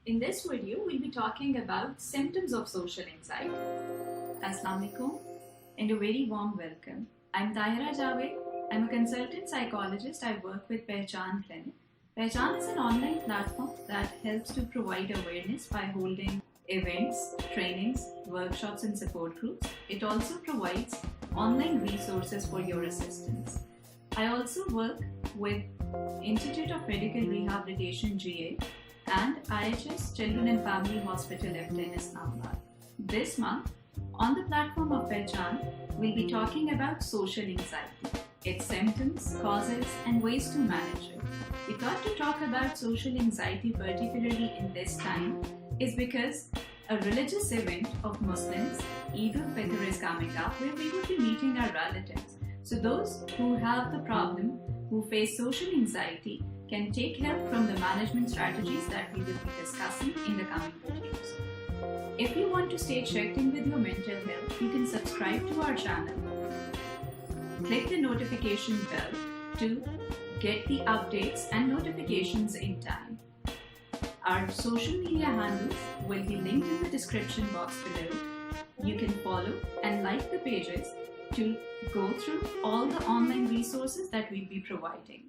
In this video, we'll be talking about symptoms of social anxiety. Assalamu alaikum and a very warm welcome. I'm Tahira Javed. I'm a consultant psychologist. I work with Pehchan Clinic. Pehchan is an online platform that helps to provide awareness by holding events, trainings, workshops, and support groups. It also provides online resources for your assistance. I also work with Institute of Medical Rehabilitation GA and IHS Children and Family Hospital FT in Islamabad. This month, on the platform of Pehchan, we'll be talking about social anxiety, its symptoms, causes, and ways to manage it. We thought to talk about social anxiety particularly in this time is because a religious event of Muslims, Eid al-Fitr, is coming up where we will be meeting our relatives. So those who have the problem, who face social anxiety, can take help from the management strategies that we will be discussing in the coming videos. If you want to stay checked in with your mental health, you can subscribe to our channel. Click the notification bell to get the updates and notifications in time. Our social media handles will be linked in the description box below. You can follow and like the pages to go through all the online resources that we'll be providing.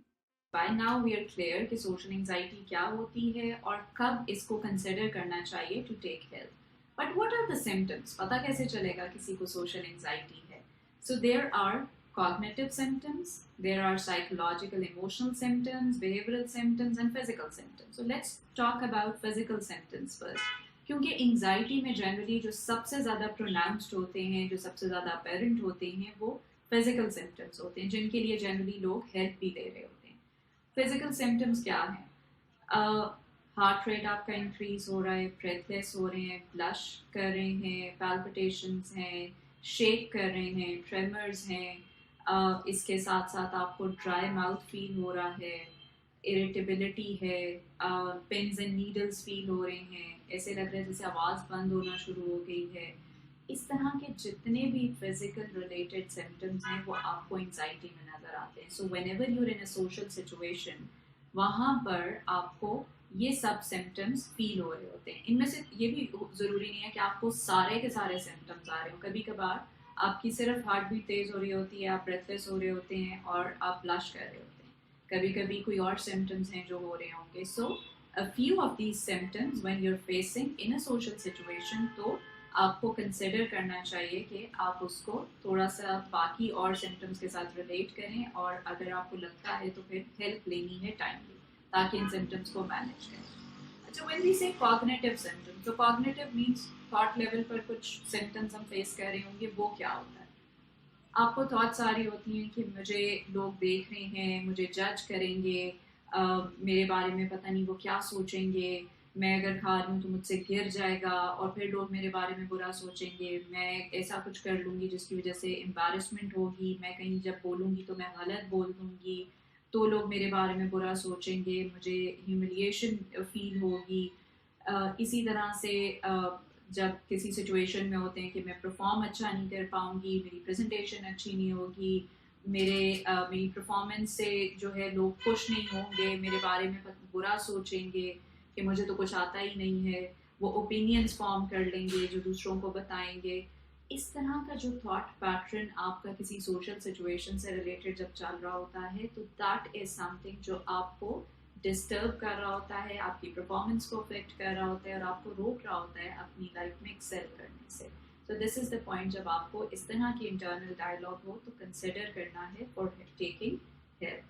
By now we are clear कि social anxiety क्या होती है और कब इसको consider करना चाहिए to take help. But what are the symptoms? पता कैसे चलेगा किसी को social anxiety है? So there are cognitive symptoms, there are psychological emotional symptoms, behavioral symptoms and physical symptoms. So let's talk about physical symptoms first. क्योंकि anxiety में generally जो सबसे ज़्यादा प्रोनाउंस्ड होते हैं, जो सबसे ज़्यादा अपेरेंट होते हैं, वो फिजिकल सिम्टम्स होते हैं जिनके लिए जनरली लोग हेल्प भी ले रहे होते हैं. फिजिकल सिम्टम्स क्या हैं? हार्ट रेट आपका इंक्रीज हो रहा है, ब्रेथलेस हो रहे हैं, ब्लश कर रहे हैं, पैल्पिटेशंस हैं, शेक कर रहे हैं, ट्रेमर्स हैं, इसके साथ साथ आपको ड्राई माउथ फील हो रहा है, इरिटेबिलिटी है, पिन्स एंड नीडल्स फील हो रहे हैं, ऐसे लग रहा है जैसे आवाज़ बंद होना शुरू हो गई है. इस तरह के जितने भी फिजिकल रिलेटेड सिम्टम्स हैं वो आपको एंजाइटी में नज़र आते हैं. So when ever you're in a social situation, वहाँ पर आपको ये सब सिम्टम्स फील हो रहे होते हैं. इनमें से ये भी ज़रूरी नहीं है कि आपको सारे के सारे सिम्टम्स आ रहे हो. कभी कभार आपकी सिर्फ हार्ट बीट तेज़ हो रही होती है, आप ब्रेथलेस हो रहे होते हैं और आप ब्लश कर रहे होते हैं. कभी कभी कोई और सिम्टम्स हैं जो हो रहे होंगे. सो a few of these symptoms when you're facing in a social situation, तो आपको कंसिडर करना चाहिए कि आप उसको थोड़ा सा बाकी और सिम्टम्स के साथ रिलेट करें और अगर आपको लगता है तो फिर हेल्प लेनी है टाइमली ताकि इन सिम्टम्स को मैनेज करें. अच्छा, व्हेन वी से कॉग्निटिव सिम्टम्स, तो कॉग्निटिव मीन्स थॉट लेवल पर कुछ सिम्टम्स हम फेस कर रहे होंगे. वो क्या होता है? आपको थॉट्स आ रही होती हैं कि मुझे लोग देख रहे हैं, मुझे जज करेंगे, मेरे बारे में पता नहीं वो क्या सोचेंगे, मैं अगर खा रही हूँ तो मुझसे गिर जाएगा और फिर लोग मेरे बारे में बुरा सोचेंगे, मैं ऐसा कुछ कर लूँगी जिसकी वजह से एम्बैरेसमेंट होगी, मैं कहीं जब बोलूँगी तो मैं गलत बोल दूँगी तो लोग मेरे बारे में बुरा सोचेंगे, मुझे ह्यूमिलिएशन फील होगी. इसी तरह से जब किसी सिचुएशन में होते हैं कि मैं परफॉर्म अच्छा नहीं कर पाऊँगी, मेरी प्रेजेंटेशन अच्छी नहीं होगी, मेरी परफॉर्मेंस से जो है लोग खुश नहीं होंगे, मेरे बारे में बुरा सोचेंगे कि मुझे तो कुछ आता ही नहीं है, वो ओपिनियंस फॉर्म कर लेंगे जो दूसरों को बताएंगे. इस तरह का जो थॉट पैटर्न आपका किसी सोशल सिचुएशन से रिलेटेड जब चल रहा होता है तो दैट इज समथिंग जो आपको डिस्टर्ब कर रहा होता है, आपकी परफॉर्मेंस को अफेक्ट कर रहा होता है और आपको रोक रहा होता है अपनी लाइफ में एक्सेल करने से. So this is the point जब आपको इस तरह की इंटरनल डायलॉग हो तो कंसिडर करना है फॉर टेकिंग हेल्प.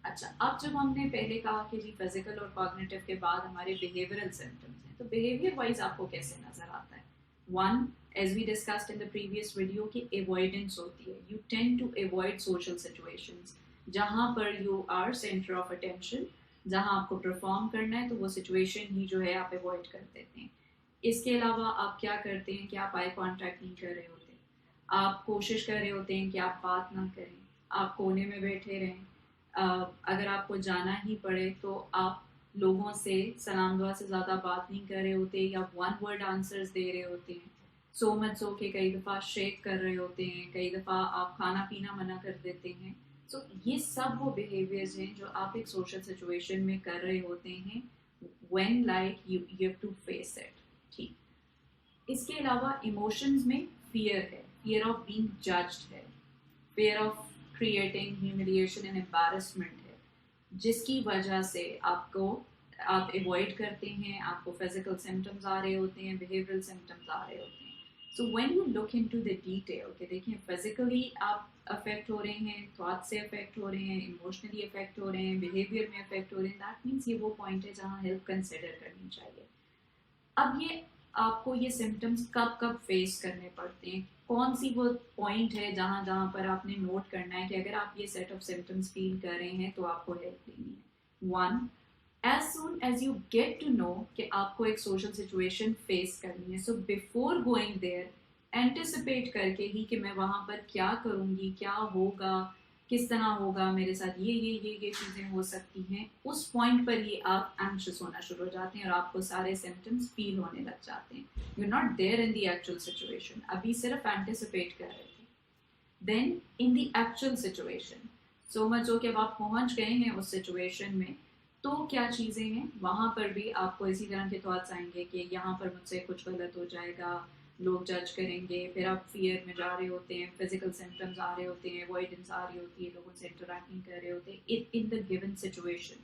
अच्छा, अब जब हमने पहले कहा कि जी फिजिकल और कॉग्निटिव के बाद हमारे बिहेवियरल सिम्टम्स हैं, तो बिहेवियर वाइज आपको कैसे नज़र आता है? One, as we discussed in the previous video की एवॉइडेंस होती है. You tend to avoid social situations जहाँ पर you are centre of attention, जहाँ आपको परफॉर्म करना है तो वो सिचुएशन ही जो है आप अवॉइड कर देते हैं. इसके अलावा आप क्या करते हैं कि आप आई कांटेक्ट नहीं कर रहे होते, आप कोशिश कर रहे होते हैं कि आप बात ना करें, आप कोने में बैठे रहें. अगर आपको जाना ही पड़े तो आप लोगों से सलाम दुआ से ज़्यादा बात नहीं कर रहे होते या वन वर्ड आंसर्स दे रहे होते हैं. सो मच सो के कई दफ़ा शेक कर रहे होते हैं, कई दफ़ा आप खाना पीना मना कर देते हैं. सो ये सब वो बिहेवियर्स हैं जो आप एक सोशल सिचुएशन में कर रहे होते हैं when like you have to face it. ठीक, इसके अलावा इमोशंस में fear है, fear of being judged है, fear of creating humiliation and embarrassment है, जिसकी वजह से आप अवॉइड करते हैं, आपको फिजिकल सिम्टम्स आ रहे होते हैं, बिहेवियरल सिम्टम्स आ रहे होते हैं. So when you look into the detail कि देखिए फिजिकली आप अफेक्ट हो रहे हैं, थॉट से अफेक्ट हो रहे हैं, इमोशनली अफेक्ट हो रहे हैं, बिहेवियर में अफेक्ट हो रहे हैं, दैट मीन्स ये वो पॉइंट है जहाँ हेल्प कंसिडर करनी चाहिए. अब ये आपको ये सिम्टम्स कब कब फेस करने पड़ते हैं, कौन सी वो पॉइंट है जहाँ पर आपने नोट करना है कि अगर आप ये सेट ऑफ सिम्टम्स फील कर रहे हैं तो आपको हेल्प लेनी है. 1, as soon as you get to know कि आपको एक सोशल सिचुएशन फेस करनी है, so before going there anticipate करके ही कि मैं वहाँ पर क्या करूँगी, क्या होगा, किस तरह होगा, मेरे साथ ये चीज़ें हो सकती हैं, उस पॉइंट पर ही आप एंग्शियस होना शुरू हो जाते हैं और आपको सारे सिम्टम्स फील होने लग जाते हैं. You are not there in the actual situation, अभी सिर्फ एंटिसिपेट कर रहे थे. Then in the actual situation so much हो कि अब आप पहुँच गए हैं उस सिचुएशन में, तो क्या चीज़ें हैं, वहाँ पर भी आपको इसी तरह के थॉट्स आएंगे कि यहाँ पर मुझसे कुछ गलत हो जाएगा, लोग जज करेंगे, फिर आप फियर में जा रहे होते हैं, फिजिकल सिम्टम्स आ रहे होते हैं, अवॉइडेंस आ रही होती है, लोगों से इंटरेक्ट नहीं कर रहे होते इन द गिवन सिचुएशन.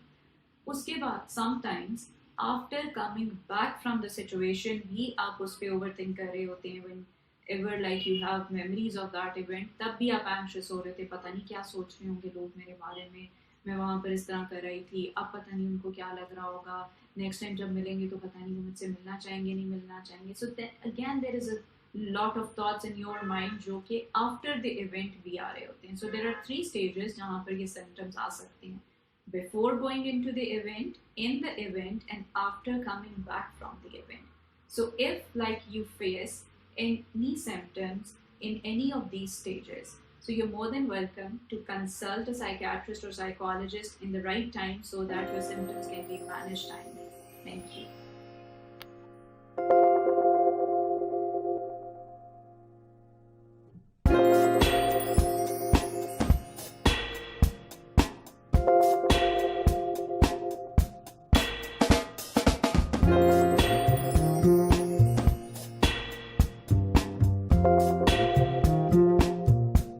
उसके बाद sometimes after coming back from the situation भी आप उस पर ओवर थिंक कर रहे होते हैं. When ever like you have memories of that event, तब भी आप एंग्शियस हो रहे थे, पता नहीं क्या सोच रहे होंगे लोग मेरे बारे में, मैं वहाँ पर इस तरह कर रही थी, अब पता नहीं उनको क्या लग रहा होगा, नेक्स्ट टाइम जब मिलेंगे तो पता नहीं वो मुझसे मिलना चाहेंगे नहीं मिलना चाहेंगे. So again there is a lot of thoughts in your mind जो कि आफ्टर द इवेंट भी आ रहे होते हैं. सो देयर आर 3 स्टेजेस जहाँ पर ये सिम्टम्स आ सकते हैं: before going into the event, in the event and after coming back from the event. So if like you face any symptoms in any of these stages, so you're more than welcome to consult a psychiatrist or psychologist in the right time so that your symptoms can be managed timely. Thank you.